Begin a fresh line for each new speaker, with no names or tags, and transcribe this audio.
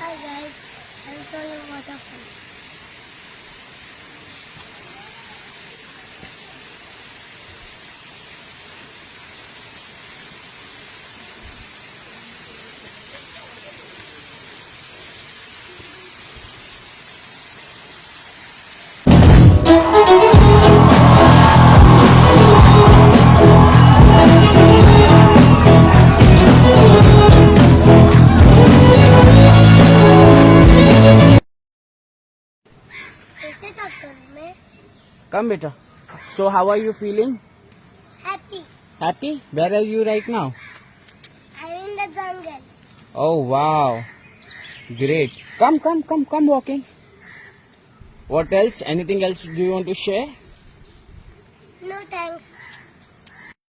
Hi guys, I'll show you waterfall. कैसे था कर में?
Come, beta. So, how are you feeling?
Happy.
Happy? Where are you right now?
I'm in the jungle.
Oh, wow. Great. Come walking. What else? Anything else do you want to share?
No thank